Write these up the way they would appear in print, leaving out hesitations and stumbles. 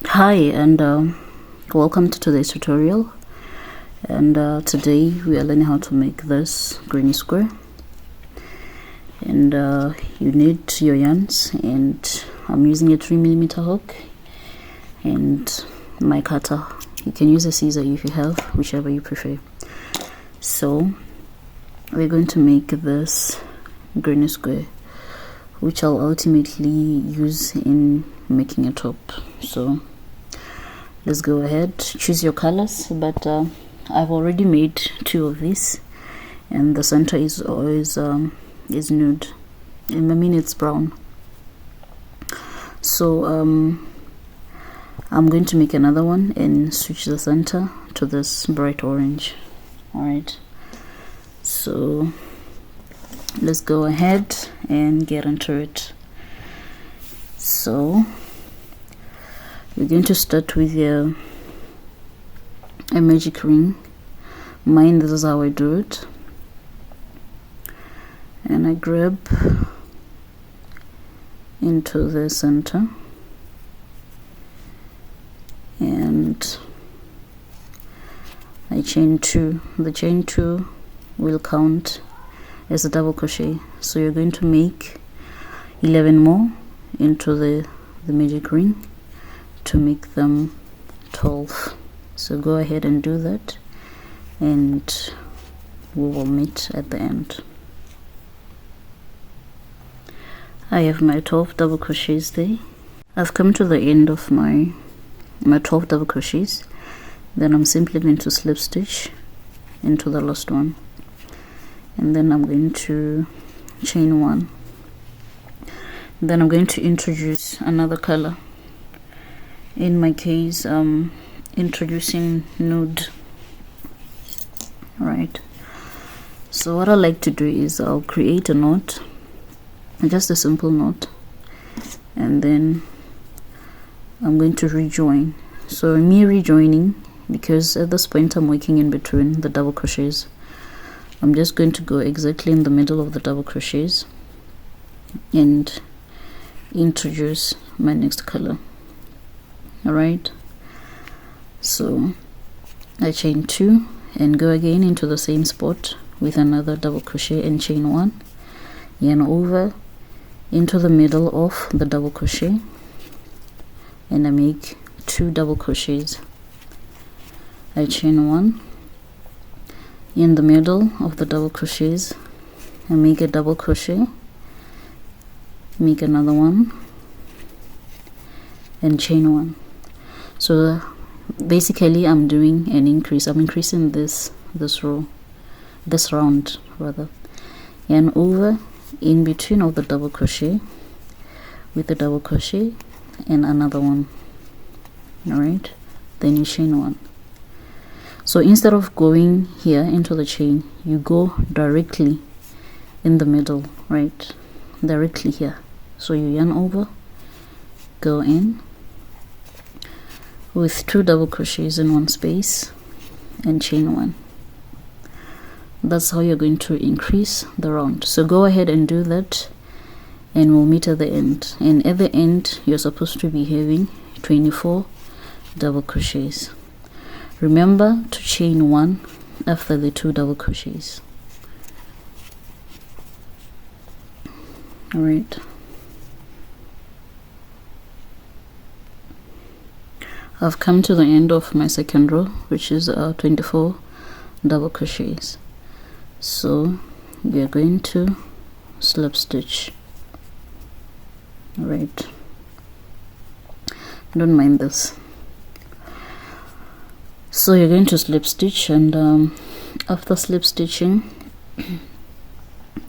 Hi, and welcome to today's tutorial. And today we are learning how to make this granny square. And you need your yarns, and I'm using a 3mm hook and my cutter. You can use a scissor if you have, whichever you prefer. So we're going to make this granny square, which I'll ultimately use in making a top. So let's go ahead, choose your colors, but I've already made 2 of these, and the center is always nude, and I mean it's brown. So I'm going to make another one and switch the center to this bright orange. Alright, so let's go ahead and get into it. So we're going to start with a magic ring. Mine, this is how I do it. And I grab into the center, and I chain 2. The chain 2 will count as a double crochet, so you're going to make 11 more into the magic ring to make them 12. So go ahead and do that, and we will meet at the end. I have my 12 double crochets there. I've come to the end of my 12 double crochets. Then I'm simply going to slip stitch into the last one, and then I'm going to chain 1. Then I'm going to introduce another color. In my case, introducing nude. Right, so what I like to do is I'll create a knot, just a simple knot, and then I'm going to rejoin. So me rejoining, because at this point I'm working in between the double crochets, I'm just going to go exactly in the middle of the double crochets and introduce my next color. Alright, so I chain 2 and go again into the same spot with another double crochet and chain 1, yarn over into the middle of the double crochet, and I make 2 double crochets. I chain 1 in the middle of the double crochets, I make a double crochet, make another one, and chain 1. So basically I'm doing an increase. I'm increasing this round rather, and over in between of the double crochet with the double crochet and another one. Alright, then you chain 1. So instead of going here into the chain, you go directly in the middle, right, directly here. So you yarn over, go in with 2 double crochets in one space and chain 1. That's how you're going to increase the round. So go ahead and do that, and we'll meet at the end. And at the end you're supposed to be having 24 double crochets. Remember to chain 1 after the 2 double crochets. All right, I've come to the end of my second row, which is 24 double crochets. So we are going to slip stitch. All right, don't mind this. So you're going to slip stitch, and after slip stitching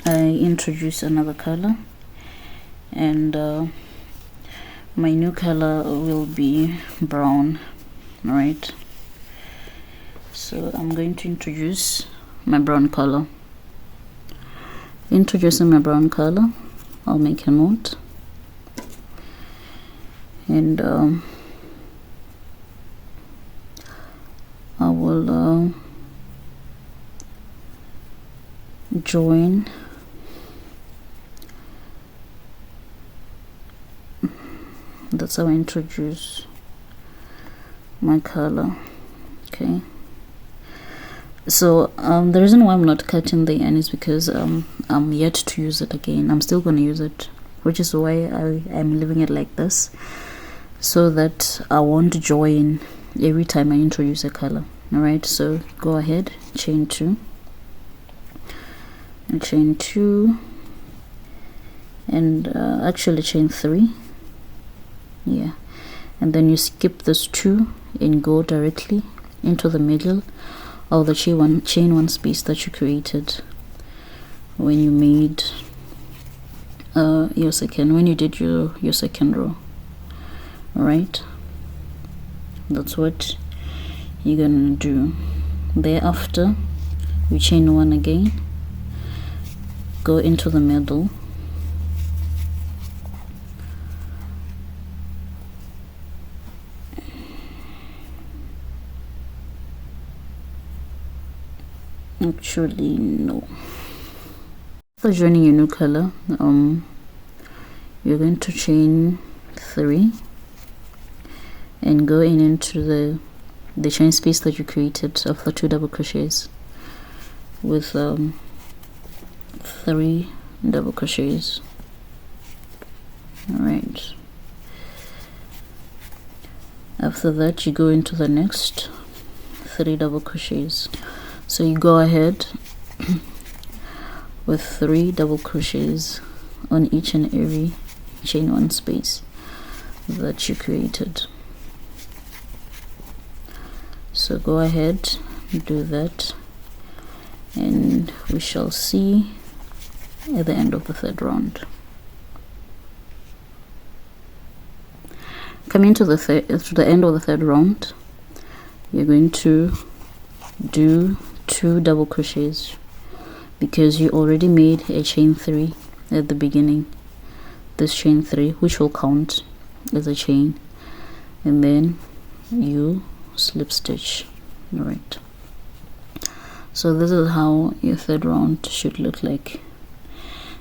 I introduce another color, and my new color will be brown. Right, so I'm going to introduce my brown color. Introducing my brown color, I'll make a knot, and I will join That's how I introduce my color. Okay, so the reason why I'm not cutting the end is because I'm yet to use it again. I'm still going to use it, which is why I'm leaving it like this, so that I won't join every time I introduce a color. All right, so go ahead, chain 2 and chain 2 and actually chain 3, yeah, and then you skip this 2 and go directly into the middle of the chain one space that you created when you made when you did your second row. All right, that's what you're gonna do. Thereafter, you chain 1 again, go into the middle, actually no, after joining your new color, you're going to chain 3 and go into the chain space that you created of the 2 double crochets with 3 double crochets. All right, after that you go into the next 3 double crochets. So you go ahead with 3 double crochets on each and every chain 1 space that you created. So go ahead and do that, and we shall see at the end of the 3rd round. Coming to the end of the 3rd round, you're going to do 2 double crochets because you already made a chain 3 at the beginning, this chain 3, which will count as a chain, and then you slip stitch. All right, so this is how your 3rd round should look like.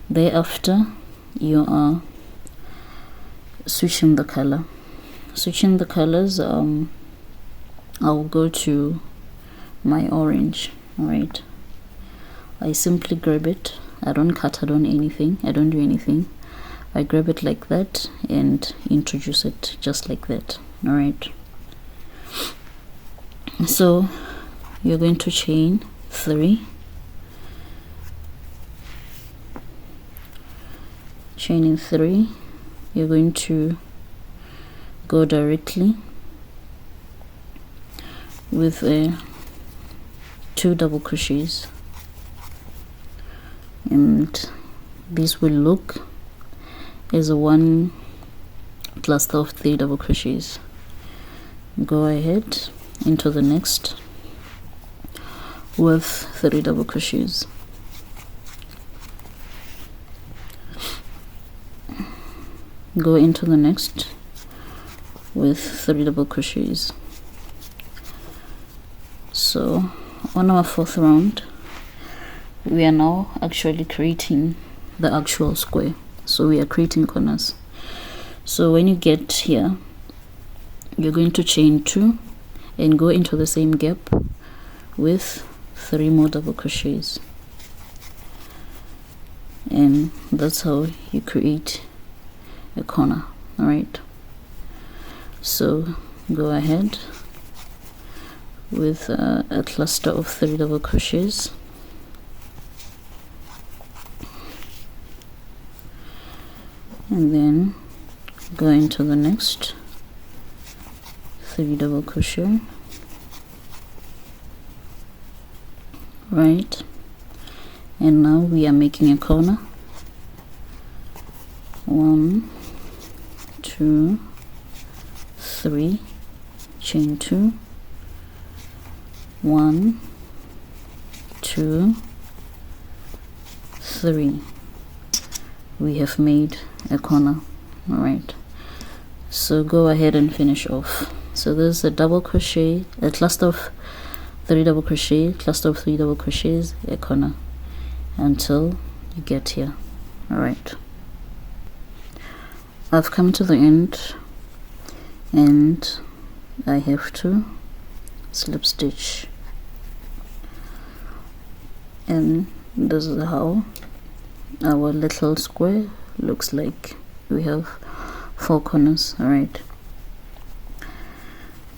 Thereafter, you are switching the color. Switching the colors, I'll go to my orange. All right, I simply grab it. I don't cut, I don't anything, I don't do anything. I grab it like that and introduce it just like that. All right, so you're going to chain 3, chaining 3, you're going to go directly with 2 double crochets, and this will look as a 1 cluster of 3 double crochets. Go ahead into the next with 3 double crochets. Go into the next with 3 double crochets. So on our 4th round, we are now actually creating the actual square. So we are creating corners. So when you get here, you're going to chain 2 and go into the same gap with 3 more double crochets, and that's how you create a corner. All right, so go ahead with a cluster of 3 double crochets, and then go into the next 3 double crochet, right, and now we are making a corner. 1, 2, 3, chain 2, 1, 2, 3. We have made a corner. All right, so go ahead and finish off. So there's a double crochet, a cluster of 3 double crochet, cluster of 3 double crochets, a corner, until you get here. All right, I've come to the end and I have to slip stitch, and this is how our little square looks like. We have 4 corners. All right,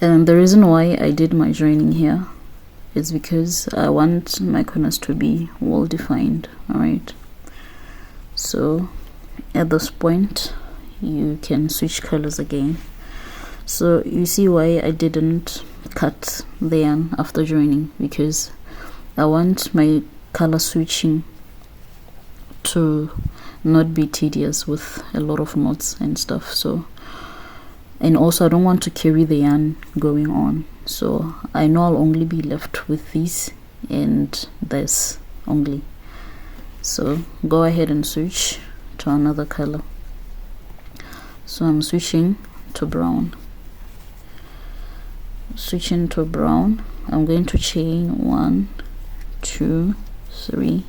and the reason why I did my joining here is because I want my corners to be well defined. All right, so at this point you can switch colors again. So you see why I didn't cut the yarn after joining, because I want my color switching to not be tedious with a lot of knots and stuff. So, and also I don't want to carry the yarn going on, so I know I'll only be left with this and this only. So go ahead and switch to another color. So I'm switching to brown. Switching to brown, I'm going to chain 1, 2, 3,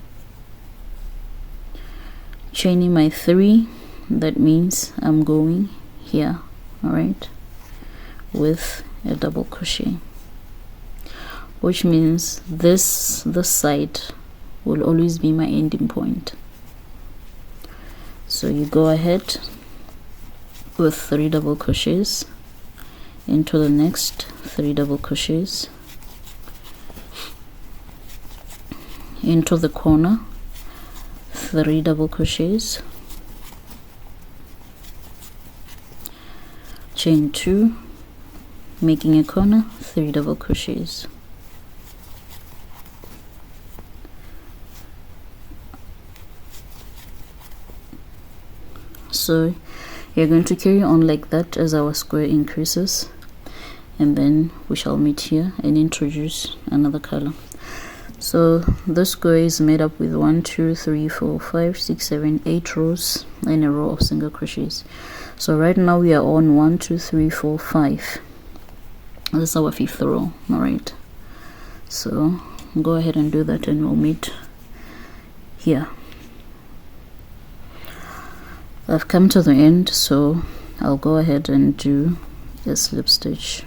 chaining my 3. That means I'm going here, all right, with a double crochet, which means this side will always be my ending point. So you go ahead with 3 double crochets into the next 3 double crochets, into the corner 3 double crochets, chain 2, making a corner, 3 double crochets. So you're going to carry on like that as our square increases, and then we shall meet here and introduce another color. So this square is made up with 1, 2, 3, 4, 5, 6, 7, 8 rows and a row of single crochets. So right now we are on 1, 2, 3, 4, 5. This is our 5th row. All right, so go ahead and do that and we'll meet here. I've come to the end, so I'll go ahead and do a slip stitch.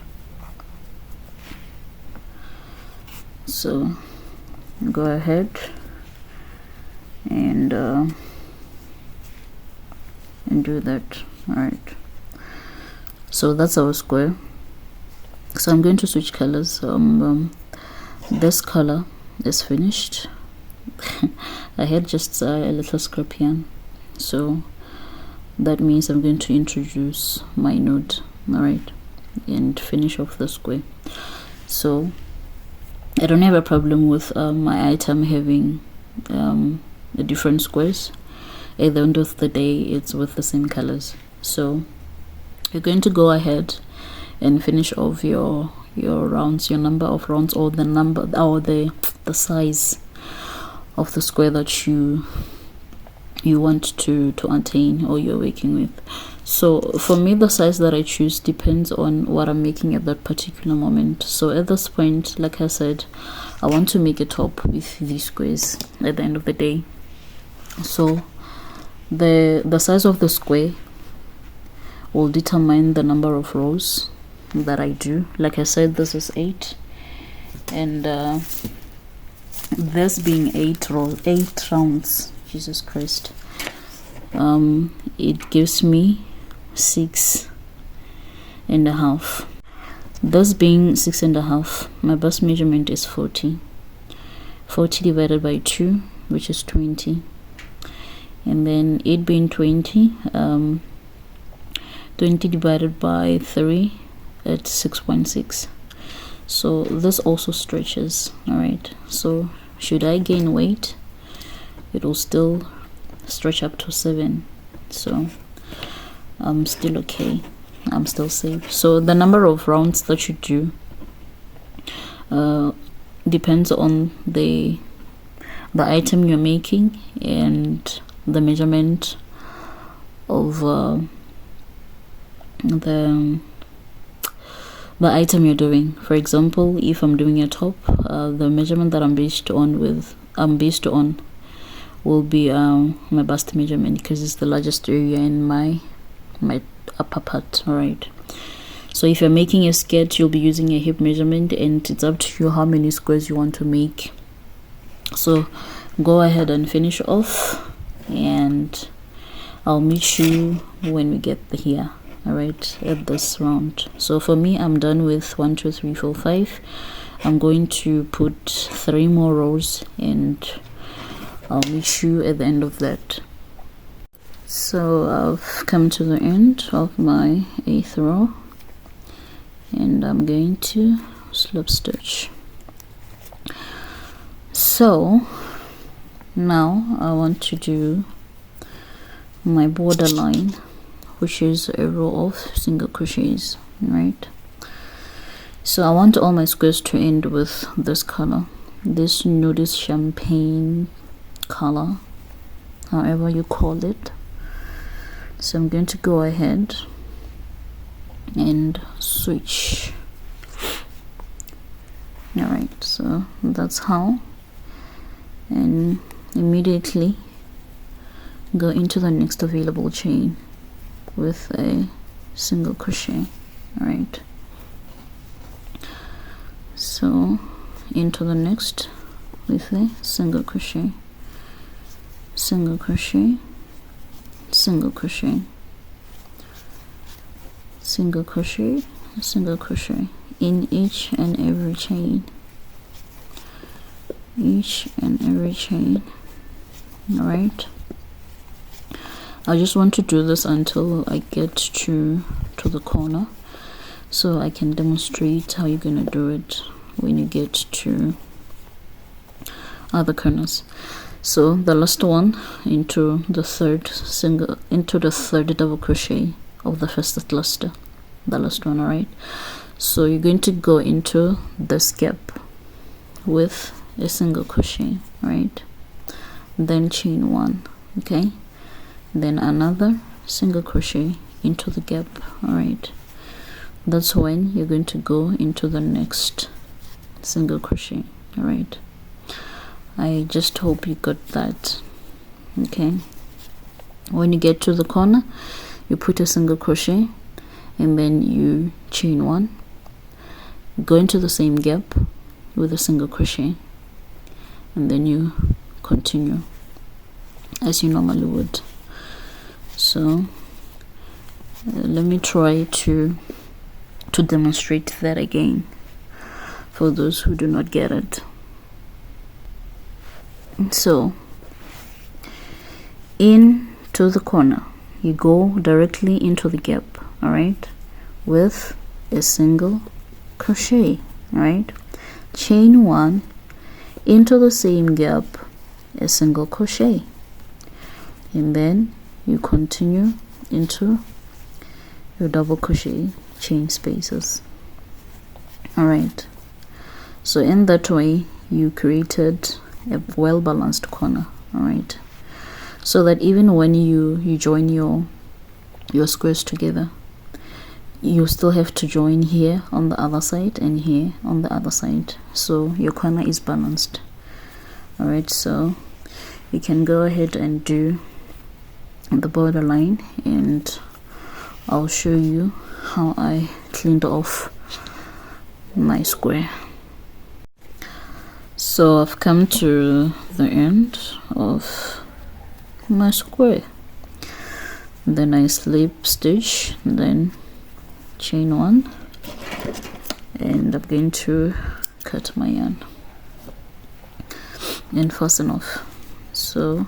So go ahead and do that. All right, so that's our square. So I'm going to switch colors. This color is finished. I had just a little scrap yarn, so that means I'm going to introduce my node, all right, and finish off the square. So I don't have a problem with my item having the different squares. At the end of the day, it's with the same colors. So you're going to go ahead and finish off your rounds, your number of rounds, or the number, or the size of the square that you want to attain or you're working with. So for me, the size that I choose depends on what I'm making at that particular moment. So at this point, like I said, I want to make a top with these squares at the end of the day. So the size of the square will determine the number of rows that I do. Like I said, this is 8, and this being 8 rounds, Jesus Christ, it gives me 6.5. This being 6.5, my bust measurement is 40 divided by 2, which is 20, and then it being 20, 20 divided by 3, it's 6.6. So this also stretches. All right, so should I gain weight, it will still stretch up to 7. So I'm still okay, I'm still safe. So the number of rounds that you do depends on the item you're making and the measurement of the item you're doing. For example, if I'm doing a top, the measurement that I'm based on will be my bust measurement, because it's the largest area in my upper part. All right, So if you're making a skirt, you'll be using a hip measurement, and it's up to you how many squares you want to make. So go ahead and finish off, and I'll meet you when we get here. All right, at this round. So for me, I'm done with 1 2 3 4 5. I'm going to put 3 more rows, and I'll meet you at the end of that. So I've come to the end of my 8th row, and I'm going to slip stitch. So now I want to do my border line, which is a row of single crochets, right? So I want all my squares to end with this color, this nudist champagne color, however you call it. So I'm going to go ahead and switch. All right, so that's how, and immediately go into the next available chain with a single crochet. All right, so into the next with a single crochet, single crochet, single crochet, single crochet, single crochet in each and every chain, each and every chain. All right, I just want to do this until I get to the corner, so I can demonstrate how you're gonna do it when you get to other corners. So the last one into the third double crochet of the first cluster, the last one. All right, so you're going to go into this gap with a single crochet, right? Then chain 1, okay, then another single crochet into the gap. All right, that's when you're going to go into the next single crochet. All right, I just hope you got that. Okay, when you get to the corner, you put a single crochet, and then you chain 1, go into the same gap with a single crochet, and then you continue as you normally would. So let me try to demonstrate that again for those who do not get it. So into the corner, you go directly into the gap, all right, with a single crochet. All right, chain 1 into the same gap, a single crochet, and then you continue into your double crochet chain spaces. All right, so in that way you created a well balanced corner. All right, so that even when you join your squares together, you still have to join here on the other side and here on the other side, so your corner is balanced. All right, so you can go ahead and do the border line, and I'll show you how I cleaned off my square. So I've come to the end of my square, then I slip stitch, then chain 1, and I'm going to cut my yarn and fasten off. So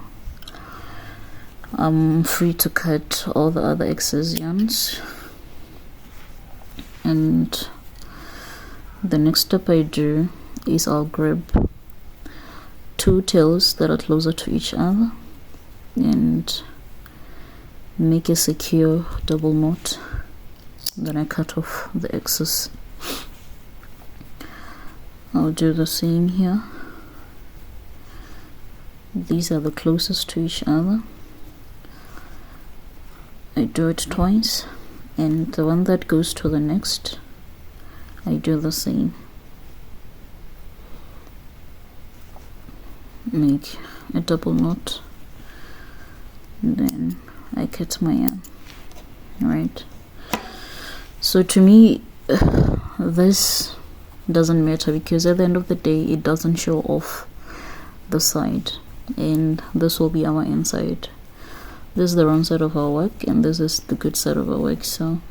I'm free to cut all the other excess yarns, and the next step I do is I'll grab 2 tails that are closer to each other and make a secure double knot. Then I cut off the excess. I'll do the same here. These are the closest to each other. I do it twice, and the one that goes to the next, I do the same. Make a double knot, and then I cut my yarn. Right, So to me, this doesn't matter, because at the end of the day it doesn't show off the side, and this will be our inside. This is the wrong side of our work, and this is the good side of our work, so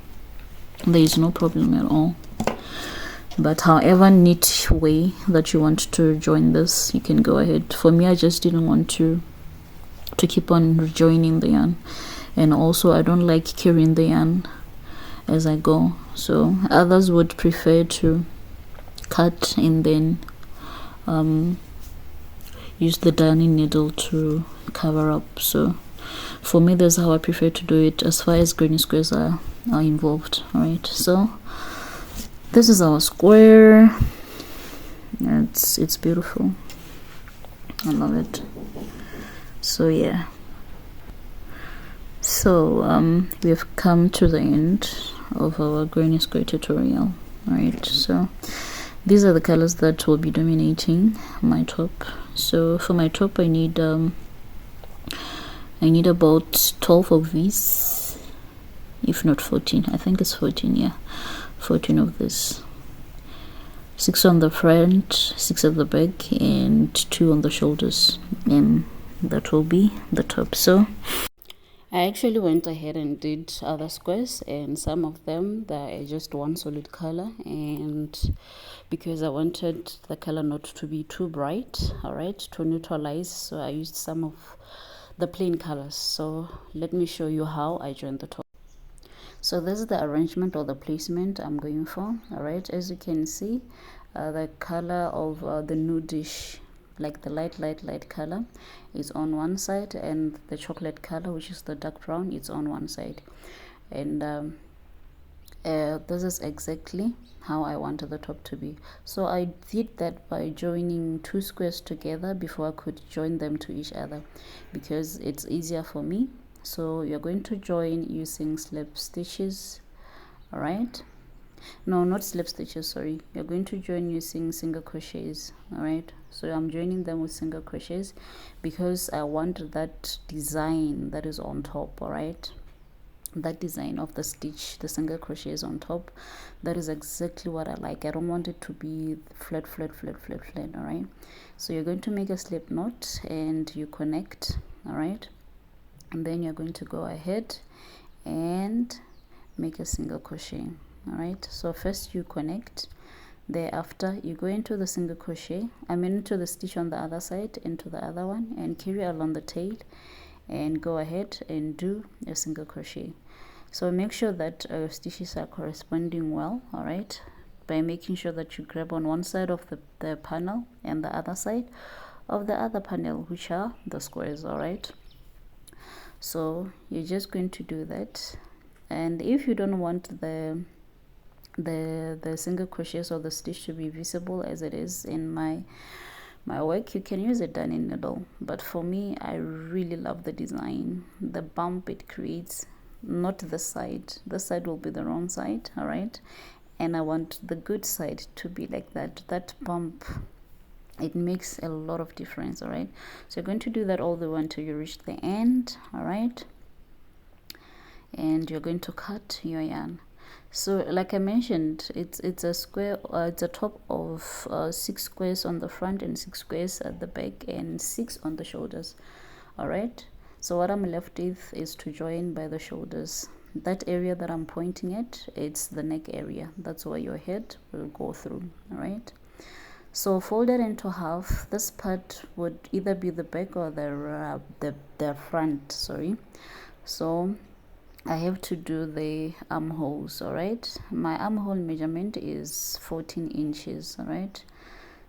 there is no problem at all. But however neat way that you want to join this, you can go ahead. For me, I just didn't want to keep on rejoining the yarn, and also I don't like carrying the yarn as I go, so others would prefer to cut and then use the darning needle to cover up. So for me, that's how I prefer to do it as far as granny squares are involved. All right, so this is our square. It's beautiful. I love it. So yeah, so we have come to the end of our granny square tutorial. All right, so these are the colors that will be dominating my top. So for my top, I need about 12 of these, if not 14. I think it's 14. Yeah, 14 of this. 6 on the front, 6 at the back, and 2 on the shoulders, and that will be the top. So I actually went ahead and did other squares, and some of them they're just one solid color, and because I wanted the color not to be too bright, all right, to neutralize, so I used some of the plain colors. So let me show you how I joined the top. So this is the arrangement or the placement I'm going for. All right, as you can see, the color of the nudish, like the light color, is on one side, and the chocolate color, which is the dark brown, it's on one side. And this is exactly how I wanted the top to be. So I did that by joining 2 squares together before I could join them to each other, because it's easier for me. So you're going to join using slip stitches. All right, no, not slip stitches, sorry, you're going to join using single crochets. All right, so I'm joining them with single crochets because I want that design that is on top. All right, that design of the stitch, the single crochets on top, that is exactly what I like. I don't want it to be flat. All right, so you're going to make a slip knot and you connect. All right, and then you're going to go ahead and make a single crochet. All right, so first you connect, thereafter you go into the single crochet, into the stitch on the other side, into the other one, and carry along the tail and go ahead and do a single crochet. So make sure that stitches are corresponding well, all right, by making sure that you grab on one side of the panel and the other side of the other panel, which are the squares. All right, so you're just going to do that. And if you don't want the single crochets or the stitch to be visible as it is in my work, you can use a darning needle. But for me, I really love the design, the bump it creates, not the side. The side will be the wrong side. All right, and I want the good side to be like that bump. It makes a lot of difference. All right, so you're going to do that all the way until you reach the end. All right, and you're going to cut your yarn. So like I mentioned, it's a square, it's a top of 6 squares on the front and 6 squares at the back and 6 on the shoulders. All right, so what I'm left with is to join by the shoulders. That area that I'm pointing at, it's the neck area. That's where your head will go through. All right, so fold it into half. This part would either be the back or the front, sorry. So I have to do the armholes. All right, my armhole measurement is 14 inches. All right,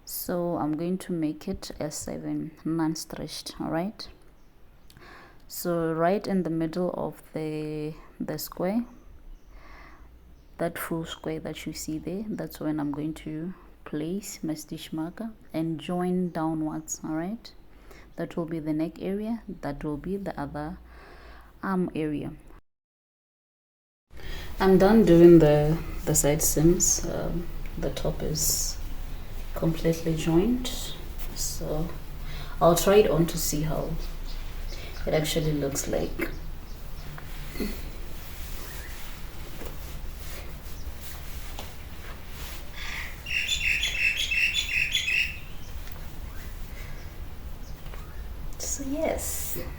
so I'm going to make it a 7 non-stretched. All right, so right in the middle of the square, that full square that you see there, that's when I'm going to place my stitch marker and join downwards. All right, that will be the neck area, that will be the other arm area. I'm done doing the side seams. The top is completely joined, so I'll try it on to see how it actually looks like.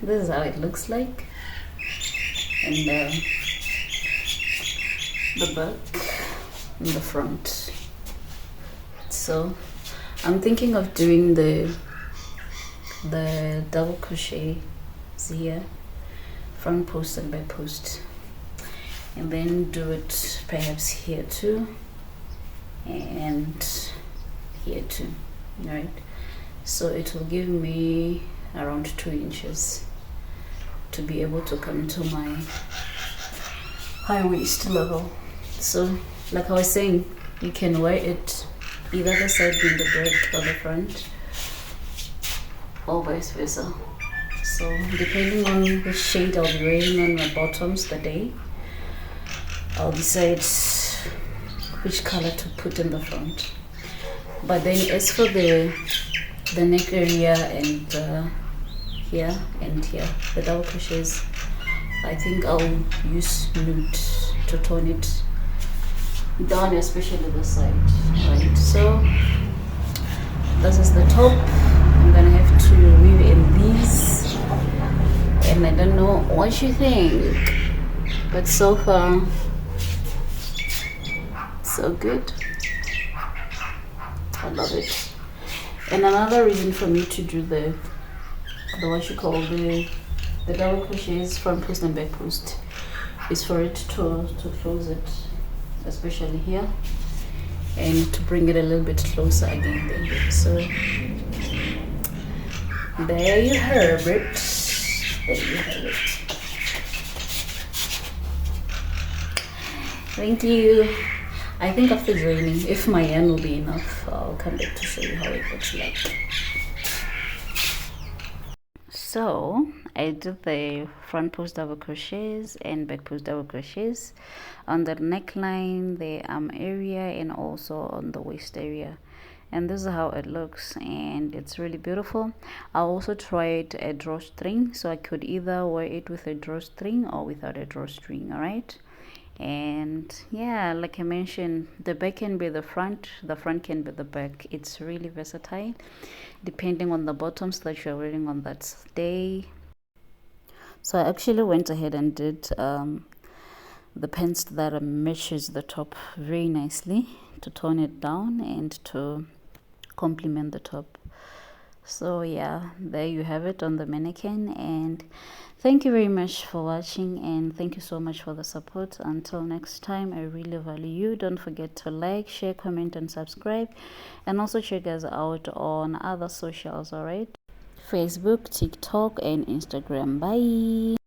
this is how it looks like, and the back and the front. So I'm thinking of doing the double crochet here, front post and back post, and then do it perhaps here too and here too. All right, so it will give me around 2 inches to be able to come to my high waist level. So like I was saying, you can wear it either the side being the back or the front, or vice versa. So depending on which shade I'll be wearing on my bottoms that day, I'll decide which color to put in the front. But then as for the neck area and here and here, the double crochets, I think I'll use nude to tone it down, especially the side. Right, so this is the top. I'm gonna have to weave in these, and I don't know what you think, but so far so good. I love it. And another reason for me to do the what you call the double crochets front post and back post is for it to close it, especially here, and to bring it a little bit closer again there. So there you have it. There you have it. Thank you. I think after joining, if my yarn will be enough, I'll come back to show you how it looks like. So I did the front post double crochets and back post double crochets on the neckline, the arm area, and also on the waist area. And this is how it looks, and it's really beautiful. I also tried a drawstring, so I could either wear it with a drawstring or without a drawstring. All right. And yeah, like I mentioned, the back can be the front can be the back. It's really versatile depending on the bottoms that you're wearing on that day. So I actually went ahead and did the pants that matches the top very nicely to tone it down and to complement the top. So yeah, there you have it on the mannequin, and thank you very much for watching, and thank you so much for the support. Until next time, I really value you. Don't forget to like, share, comment, and subscribe, and also check us out on other socials. All right, Facebook, TikTok, and Instagram. Bye.